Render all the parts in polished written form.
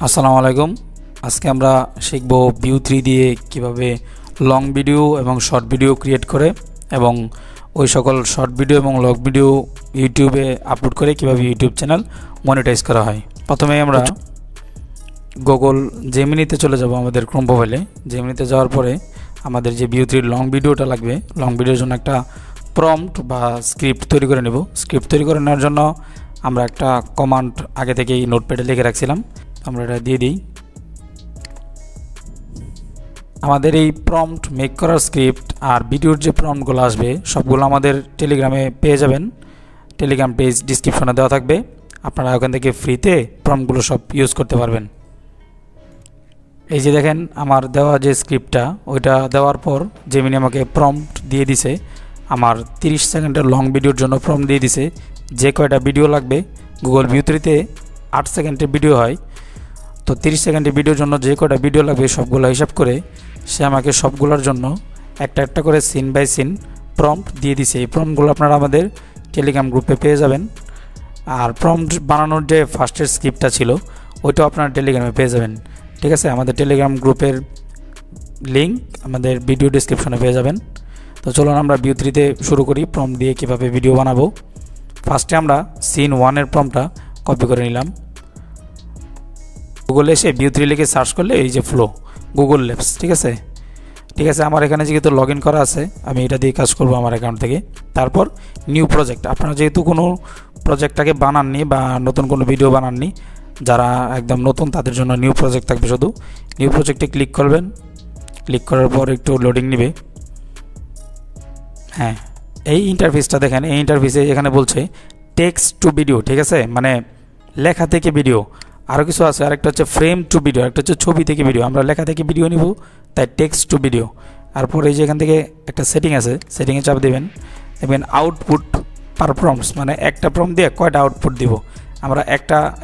আসসালামু আলাইকুম। আজকে আমরা শিখব Veo3 দিয়ে কিভাবে লং ভিডিও এবং শর্ট ভিডিও ক্রিয়েট করে এবং ওই সকল শর্ট ভিডিও এবং লং ভিডিও ইউটিউবে আপলোড করে কিভাবে ইউটিউব চ্যানেল মনিটাইজ করা হয়। প্রথমে আমরা গুগল জেমিনিতে চলে যাব। আমাদের ক্রোম প্রোফাইলে জেমিনিতে যাওয়ার পরে আমাদের যে Veo3 লং ভিডিওটা লাগবে, লং ভিডিওর জন্য একটা প্রম্পট বা স্ক্রিপ্ট তৈরি করে নেব। স্ক্রিপ্ট তৈরি করে নেওয়ার জন্য আমরা একটা কমান্ড আগে থেকেই নোটপ্যাডে লিখে রাখছিলাম, আমরা এটা দিয়ে দিই। আমাদের এই প্রম্পট মেক করার স্ক্রিপ্ট আর ভিডিওর যে প্রম্পটগুলো আসবে সবগুলো আমাদের টেলিগ্রামে পেয়ে যাবেন। টেলিগ্রাম পেজ ডিসক্রিপশনে দেওয়া থাকবে, আপনারা ওখান থেকে ফ্রিতে প্রম্পটগুলো সব ইউজ করতে পারবেন। এই যে দেখেন আমার দেওয়া যে স্ক্রিপ্টটা, ওইটা দেওয়ার পর জেমিনি আমাকে প্রম্পট দিয়ে দিছে। আমার 30 সেকেন্ডের লং ভিডিওর জন্য প্রম্পট দিয়ে দিছে। যে কয়টা ভিডিও লাগবে, গুগল Veo3তে 8 সেকেন্ডের ভিডিও হয়, তো 30 সেকেন্ডের ভিডিওর জন্য যে কয়টা ভিডিও লাগবে সবগুলো হিসাব করে সে আমাকে সবগুলোর জন্য একটা একটা করে সিন বাই সিন প্রম্পট দিয়ে দিছে। এই প্রম্পটগুলো আপনারা আমাদের টেলিগ্রাম গ্রুপে পেয়ে যাবেন। আর প্রম্পট বানানোর যে ফার্স্টের স্ক্রিপ্টটা ছিল ওইটাও আপনারা টেলিগ্রামে পেয়ে যাবেন। ঠিক আছে, আমাদের টেলিগ্রাম গ্রুপের লিঙ্ক আমাদের ভিডিও ডেসক্রিপশনে পেয়ে যাবেন। তো চলুন আমরা Veo3তে শুরু করি প্রম্পট দিয়ে কীভাবে ভিডিও বানাবো। ফার্স্টে আমরা সিন 1-এর প্রম্পটটা কপি করে নিলাম। গুগলে এসে Veo3 লিখে সার্চ করলে এই যে ফ্লো গুগল ল্যাবস। ঠিক আছে, আমার এখানে যেহেতু লগ ইন করা আছে আমি এটা দিয়ে কাজ করব আমার অ্যাকাউন্ট থেকে। তারপর নিউ প্রজেক্ট, আপনারা যেহেতু কোনো প্রজেক্টটাকে বানাননি বা নতুন কোনো ভিডিও বানাননি, যারা একদম নতুন তাদের জন্য নিউ প্রজেক্ট থাকবে। শুধু নিউ প্রজেক্টে ক্লিক করবেন, ক্লিক করার পর একটু লোডিং নেবে। হ্যাঁ, এই ইন্টারফেসটা দেখেন, এই ইন্টারফেসে এখানে বলছে টেক্সট টু ভিডিও। ঠিক আছে, মানে লেখা থেকে ভিডিও। আরও কিছু আছে, আরেকটা হচ্ছে ফ্রেম টু ভিডিও, একটা হচ্ছে ছবি থেকে ভিডিও। আমরা লেখা থেকে ভিডিও নিব, তাই টেক্সট টু ভিডিও। তারপর এই যে এখান থেকে একটা সেটিং আছে, সেটিংয়ে চাপ দেবেন, দেখবেন আউটপুট পার প্রম্পটস, মানে একটা প্রম্পট দিয়ে কয়টা আউটপুট দিব। আমরা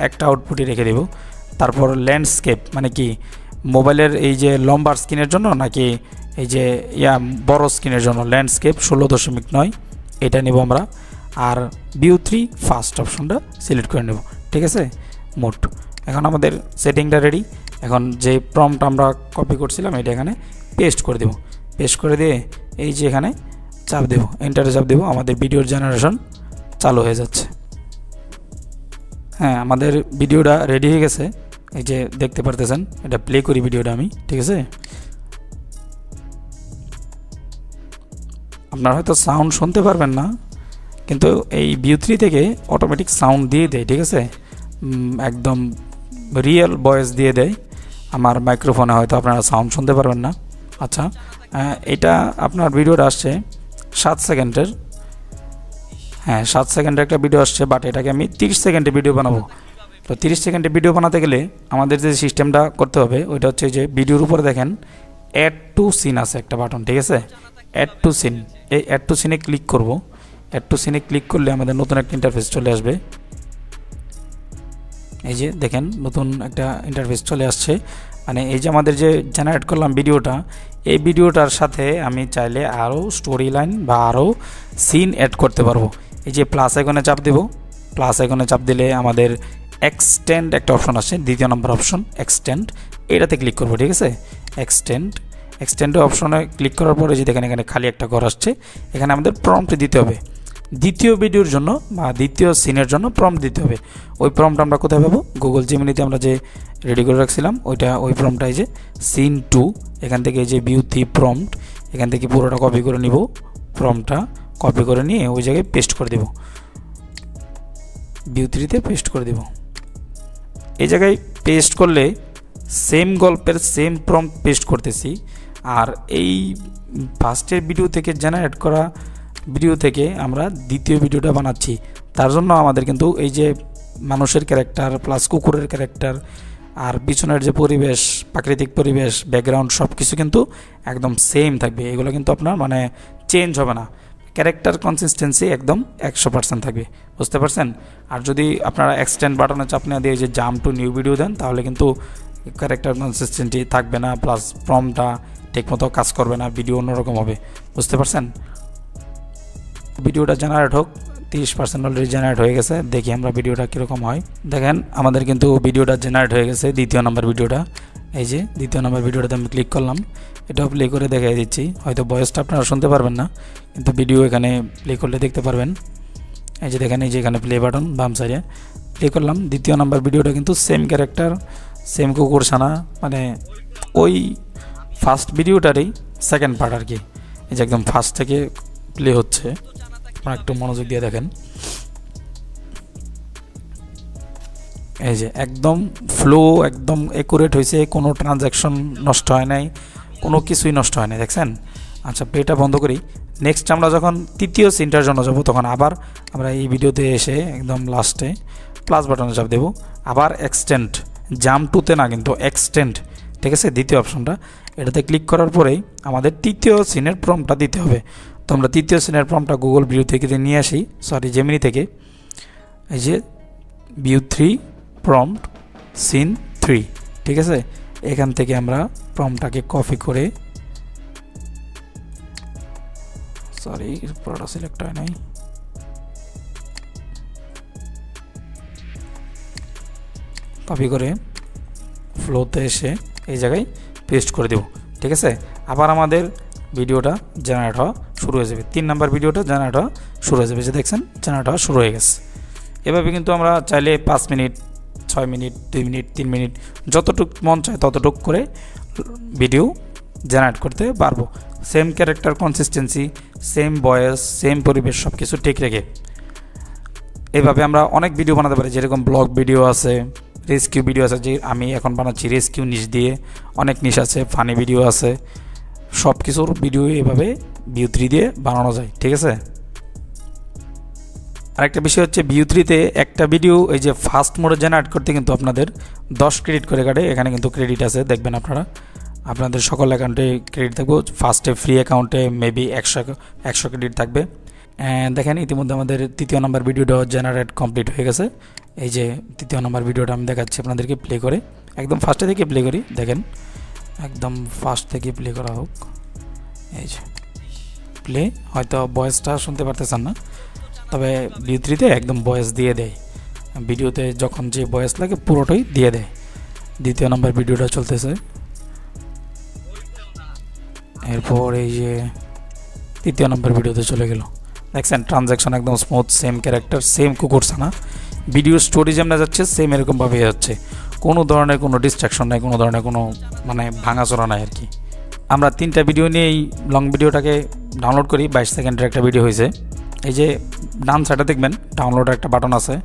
একটা আউটপুটই রেখে দেব। তারপর ল্যান্ডস্কেপ, মানে কি মোবাইলের এই যে লম্বার স্ক্রিনের জন্য নাকি এই যে বড় স্ক্রিনের জন্য, ল্যান্ডস্কেপ 16.9 এটা নেব আমরা। আর Veo3 ফার্স্ট অপশনটা সিলেক্ট করে নেব। ঠিক আছে, মোট এখন আমাদের সেটিংটা রেডি। এখন যে প্রম্পট আমরা কপি করছিলাম এটা এখানে পেস্ট করে দেব। পেস্ট করে দিয়ে এই যে এখানে চাপ দেব, এন্টারে চাপ দেব, আমাদের ভিডিওর জেনারেশন চালু হয়ে যাচ্ছে। হ্যাঁ, আমাদের ভিডিওটা রেডি হয়ে গেছে, এই যে দেখতে পারতেছেন। এটা প্লে করি ভিডিওটা আমি। ঠিক আছে, আপনারা হয়তো সাউন্ড শুনতে পারবেন না, কিন্তু এই Veo3 থেকে অটোমেটিক সাউন্ড দিয়ে দেয়। ঠিক আছে, একদম রিয়েল ভয়েস দিয়ে দেয়। আমার মাইক্রোফোনে হয়তো আপনারা সাউন্ড শুনতে পারবেন না। আচ্ছা, এটা আপনার ভিডিওটা আসছে 7 সেকেন্ডের। হ্যাঁ, 7 সেকেন্ডের একটা ভিডিও আসছে, বাট এটাকে আমি 30 সেকেন্ডের ভিডিও বানাবো। তো 30 সেকেন্ডের ভিডিও বানাতে গেলে আমাদের যে সিস্টেমটা করতে হবে ওইটা হচ্ছে যে ভিডিওর উপরে দেখেন অ্যাড টু সিন আছে একটা বাটন। ঠিক আছে, অ্যাড টু সিন, এই অ্যাড টু সিনে ক্লিক করব। অ্যাড টু সিনে ক্লিক করলে আমাদের নতুন একটা ইন্টারফেস চলে আসবে। এই যে দেখেন নতুন একটা ইন্টারফেস চলে আসছে। মানে এই যে আমাদের যে জেনারেট করলাম ভিডিওটা, এই ভিডিওটার সাথে আমি চাইলে আরও স্টোরি লাইন বা আরও সিন অ্যাড করতে পারবো। এই যে প্লাস আইকনে চাপ দেব, প্লাস আইকনে চাপ দিলে আমাদের এক্সটেন্ড একটা অপশন আসছে, দ্বিতীয় নম্বর অপশন এক্সটেন্ড, এটাতে ক্লিক করবো। ঠিক আছে, এক্সটেন্ড অপশনে ক্লিক করার পরে যে দেখেন এখানে খালি একটা ঘর আসছে, এখানে আমাদের প্রম্পট দিতে হবে। দ্বিতীয় ভিডিওর জন্য বা দ্বিতীয় সিনের জন্য প্রম্পট দিতে হবে। ওই প্রম্পট আমরা কোথায় পাবো? গুগল জেমিনিতে আমরা যে রেডি করে রাখছিলাম ওই প্রম্পটটা এই যে সিন 2, এখান থেকে এই যে Veo3 প্রম্পট, এখান থেকে পুরোটা কপি করে নিব। প্রম্পটটা কপি করে নিয়ে ওই জায়গায় পেস্ট করে দেব, Veo3তে পেস্ট করে দেব। এই জায়গায় পেস্ট করলে সেম গল্পের সেম প্রম্পট পেস্ট করতেছি। আর এই ফার্স্টের ভিডিও থেকে জেনারেট করা ভিডিও থেকে আমরা দ্বিতীয় ভিডিওটা বানাচ্ছি। তার জন্য আমাদের কিন্তু এই যে মানুষের ক্যারেক্টার প্লাস কুকুরের ক্যারেক্টার আর পিছনের যে পরিবেশ, প্রাকৃতিক পরিবেশ, ব্যাকগ্রাউন্ড সব কিছু কিন্তু একদম সেম থাকবে। এগুলো কিন্তু আপনার মানে চেঞ্জ হবে না। ক্যারেক্টার কনসিস্টেন্সি একদম 100% থাকবে, বুঝতে পারছেন? আর যদি আপনারা এক্সটেন্ড বাটনে চাপ না দিয়ে যে জাম্প টু নিউ ভিডিও দেন তাহলে কিন্তু ক্যারেক্টার কনসিস্টেন্সি থাকবে না, প্লাস প্রম্পটটা ঠিকমতো কাজ করবে না, ভিডিও অন্যরকম হবে, বুঝতে পারছেন? ভিডিওটা জেনারেট হোক, 30% অলরেডি জেনারেট হয়ে গেছে। দেখি আমরা ভিডিওটা কীরকম হয়। দেখেন আমাদের কিন্তু ভিডিওটা জেনারেট হয়ে গেছে, দ্বিতীয় নাম্বার ভিডিওটা। এই যে দ্বিতীয় নাম্বার ভিডিওটাতে আমি ক্লিক করলাম, এটাও প্লে করে দেখাই দিচ্ছি। হয়তো ভয়েসটা আপনারা শুনতে পারবেন না, কিন্তু ভিডিও এখানে প্লে করলে দেখতে পারবেন। এই যে দেখেন, এই যে এখানে প্লে বাটন বাম সাইডে প্লে করলাম। দ্বিতীয় নাম্বার ভিডিওটা কিন্তু সেম ক্যারেক্টার, সেম কুকুরছানা, মানে ওই ফার্স্ট ভিডিওটারই সেকেন্ড পার্ট আর কি। এই যে একদম ফার্স্ট থেকে প্লে হচ্ছে, আপনারা একটু মনোযোগ দিয়ে দেখেন। এই যে একদম ফ্লো একদম একুরেট হয়েছে, কোনো ট্রানজ্যাকশন নষ্ট হয় নাই, কোনো কিছুই নষ্ট হয় নাই, দেখছেন। আচ্ছা, প্লেটা বন্ধ করি। নেক্সট আমরা যখন তৃতীয় সিনটার জন্য যাব, তখন আবার আমরা এই ভিডিওতে এসে একদম লাস্টে প্লাস বাটনে চাপ দেবো। আবার এক্সটেন্ড, জাম্প টুতে না কিন্তু এক্সটেন্ড, ঠিক আছে, দ্বিতীয় অপশনটা। এটাতে ক্লিক করার পরেই আমাদের তৃতীয় সিনের প্রম্পটটা দিতে হবে। তো আমরা তৃতীয় সিনের প্রম্পটটা গুগল ভিউ থেকে নিয়ে আসি, জেমিনি থেকে। এই যে Veo3 প্রম্পট সিন 3, ঠিক আছে। এখান থেকে আমরা প্রম্পটটাকে কপি করে, পুরোটা সিলেক্ট হয় নাই, কপি করে ফ্লোতে এসে এই জায়গায় পেস্ট করে দেব, ঠিক আছে। আবার আমাদের ভিডিওটা জেনারেট হওয়া শুরু হয়ে যাবে। 3 নাম্বার ভিডিওটা জেনারেট হওয়া শুরু হয়ে যাবে, যে দেখছেন জেনারেট হওয়া শুরু হয়ে গেছে। এভাবে কিন্তু আমরা চাইলে 5 মিনিট, 6 মিনিট, 2 মিনিট, 3 মিনিট, যতটুক মন চায় ততটুক করে ভিডিও জেনারেট করতে পারবো। Same character consistency, same voice, same পরিবেশ, সব কিছু ঠিক রেখে এইভাবে আমরা অনেক ভিডিও বানাতে পারি। যেরকম ব্লগ ভিডিও আছে, রেস্কিউ ভিডিও আছে, যে আমি এখন বানাচ্ছি রেস্কিউ নিশ দিয়ে, অনেক নিশ আছে, ফানি ভিডিও আছে, সব কিছুর ভিডিও এভাবে Veo3 দিয়ে বানানো যায়, ঠিক আছে। আরেকটা বিষয় হচ্ছে Veo3-তে একটা ভিডিও এই যে ফাস্ট মোডে জেনারেট করতে কিন্তু আপনাদের 10 ক্রেডিট করে কাটে। এখানে কিন্তু ক্রেডিট আছে, দেখবেন আপনারা, আপনাদের সকল অ্যাকাউন্টে ক্রেডিট থাকবে। ফার্স্টে ফ্রি অ্যাকাউন্টে মেবি 100 ক্রেডিট থাকবে। দেখেন ইতিমধ্যে আমাদের তৃতীয় নাম্বার ভিডিওটা জেনারেট কমপ্লিট হয়ে গেছে। এই যে তৃতীয় নাম্বার ভিডিওটা আমি দেখাচ্ছি আপনাদেরকে, প্লে করে একদম ফার্স্টে থেকে প্লে করি। দেখেন একদম ফার্স্ট থেকে প্লে করা হোক। এই যে প্লে, হয়তো ভয়েসটা শুনতে পারতেছেন না, তবে Veo3-তে একদম ভয়েস দিয়ে দেয়, ভিডিওতে যখন যে ভয়েস লাগে পুরোটাই দিয়ে দেয়। দ্বিতীয় নাম্বার ভিডিওটা চলতেছে। এরপর এই যে তৃতীয় নম্বর ভিডিওতে চলে গেল, দেখছেন ট্রানজ্যাকশন একদম স্মুথ, সেম ক্যারেক্টার, সেম কুকুরছানা, ভিডিও স্টোরি যেমন যাচ্ছে সেম এরকমভাবে যাচ্ছে, কোনো ধরনের কোনো ডিস্ট্রাকশন নাই, কোনো ধরনের কোনো মানে ভাঙাচোরা নাই আর কি। আমরা 3টা ভিডিও নিয়ে এই লং ভিডিওটাকে ডাউনলোড করি। 22 সেকেন্ডের একটা ভিডিও হয়েছে। এই যে ডান সাইডে দেখবেন ডাউনলোডের একটা বাটন আছে,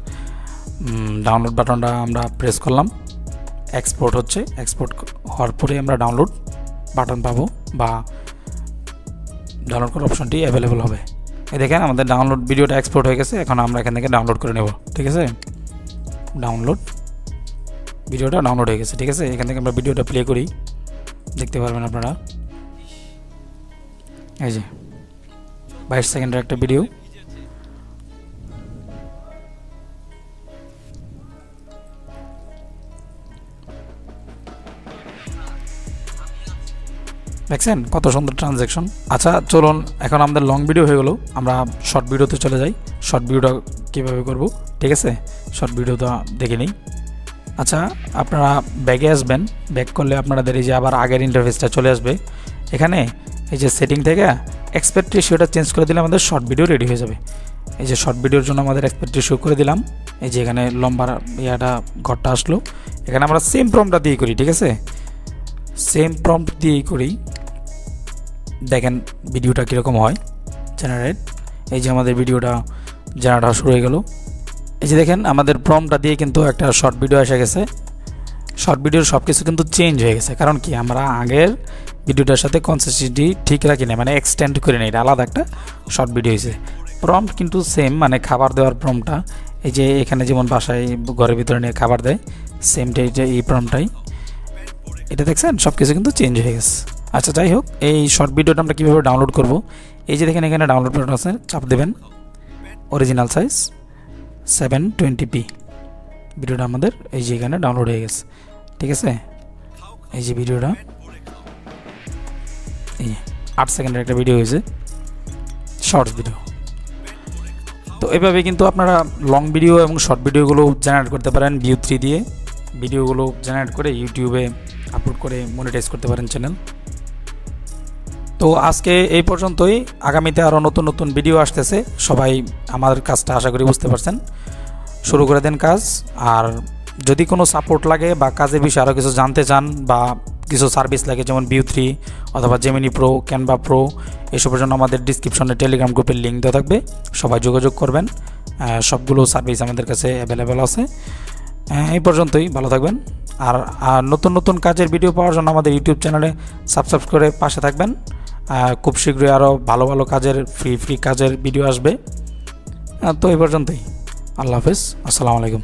ডাউনলোড বাটনটা আমরা প্রেস করলাম, এক্সপোর্ট হচ্ছে, এক্সপোর্ট হওয়ার পরে আমরা ডাউনলোড বাটন পাবো বা ডাউনলোড করার অপশনটি অ্যাভেলেবল হবে। এই দেখেন আমাদের ডাউনলোড ভিডিওটা এক্সপোর্ট হয়ে গেছে। এখন আমরা এখান থেকে ডাউনলোড করে নেব, ঠিক আছে। ডাউনলোড, ভিডিওটা ডাউনলোড হয়ে গেছে, ঠিক আছে। এখান থেকে আমরা ভিডিওটা প্লে করি, দেখতে পারবেন আপনারা। এই যে 22 সেকেন্ডের একটা ভিডিও। দেখছেন কত সুন্দর ট্রানজ্যাকশন। আচ্ছা চলুন, এখন আমাদের লং ভিডিও হয়ে গেল, আমরা শর্ট ভিডিওতে চলে যাই। শর্ট ভিডিওটা কীভাবে করব, ঠিক আছে, শর্ট ভিডিওটা দেখে নিই। আচ্ছা, আপনারা ব্যাগে আসবেন, ব্যাক করলে আপনাদের এই যে আবার আগের ইন্টারফেসটা চলে আসবে। এখানে এই যে সেটিং থেকে এক্সপেক্ট রেশিওটা চেঞ্জ করে দিলে আমাদের শর্ট ভিডিও রেডি হয়ে যাবে। এই যে শর্ট ভিডিওর জন্য আমাদের এক্সপেক্ট রেশিও করে দিলাম। এই যে এখানে লম্বা ইয়াটা ঘরটা আসলো, এখানে আমরা সেম প্রম্পটটা দিয়ে করি, ঠিক আছে, সেম প্রম্পট দিয়েই করি। দেখেন ভিডিওটা কীরকম হয় জেনারেট। এই যে আমাদের ভিডিওটা জেনারেট হওয়া শুরু হয়ে গেল। এই যে দেখেন আমাদের প্রম্পটটা দিয়ে কিন্তু একটা শর্ট ভিডিও এসে গেছে। শর্ট ভিডিওর সব কিছু কিন্তু চেঞ্জ হয়ে গেছে, কারণ কি আমরা আগের ভিডিওটার সাথে কনসিস্টেন্সি ঠিক রাখি না, মানে এক্সটেন্ড করে নিই, এটা আলাদা একটা শর্ট ভিডিও হয়েছে। প্রম্পট কিন্তু সেম, মানে খাবার দেওয়ার প্রম্পটটা এই যে এখানে যেমন বাসায় ঘরের ভিতরে নিয়ে খাবার দেয়, সেমটা এই প্রম্পটটাই, এটা দেখছেন সব কিছু কিন্তু চেঞ্জ হয়ে গেছে। আচ্ছা যাই হোক, এই শর্ট ভিডিওটা আমরা কীভাবে ডাউনলোড করব, এই যে দেখেন এখানে ডাউনলোড বাটন আছে, চাপ দেবেন, অরিজিনাল সাইজ 720p, ভিডিওটা আমাদের এই যে এখানে ডাউনলোড হয়ে গেছে, ঠিক আছে। এই যে ভিডিওটা এই 8 সেকেন্ডের একটা ভিডিও হয়েছে, শর্টস ভিডিও। তো এভাবে কিন্তু আপনারা লং ভিডিও এবং শর্ট ভিডিওগুলো জেনারেট করতে পারেন Veo3 দিয়ে। ভিডিওগুলো জেনারেট করে ইউটিউবে আপলোড করে মনিটাইজ করতে পারেন চ্যানেল। তো আজকে এই পর্যন্তই, আগামীতে আরও নতুন নতুন ভিডিও আসতেছে। সবাই আমার কাজটা আশা করি বুঝতে পারছেন। শুরু করে দেন কাজ। আর যদি কোনো সাপোর্ট লাগে বা কাজের বিষয়ে আরও কিছু জানতে চান বা কিছু সার্ভিস লাগে, যেমন Veo3 অথবা Gemini Pro, Canva Pro, এসবের জন্য আমাদের ডিসক্রিপশনে টেলিগ্রাম গ্রুপের লিঙ্ক দেওয়া থাকবে, সবাই যোগাযোগ করবেন। সবগুলো সার্ভিস আমাদের কাছে অ্যাভেলেবেল আছে। এই পর্যন্তই, ভালো থাকবেন। আর নতুন নতুন কাজের ভিডিও পাওয়ার জন্য আমাদের ইউটিউব চ্যানেলে সাবস্ক্রাইব করে পাশে থাকবেন। খুব শীঘ্রই আরও ভালো ভালো কাজের ফ্রি কাজের ভিডিও আসবে। তো এই পর্যন্তই, আল্লাহ হাফেজ, আসসালামু আলাইকুম।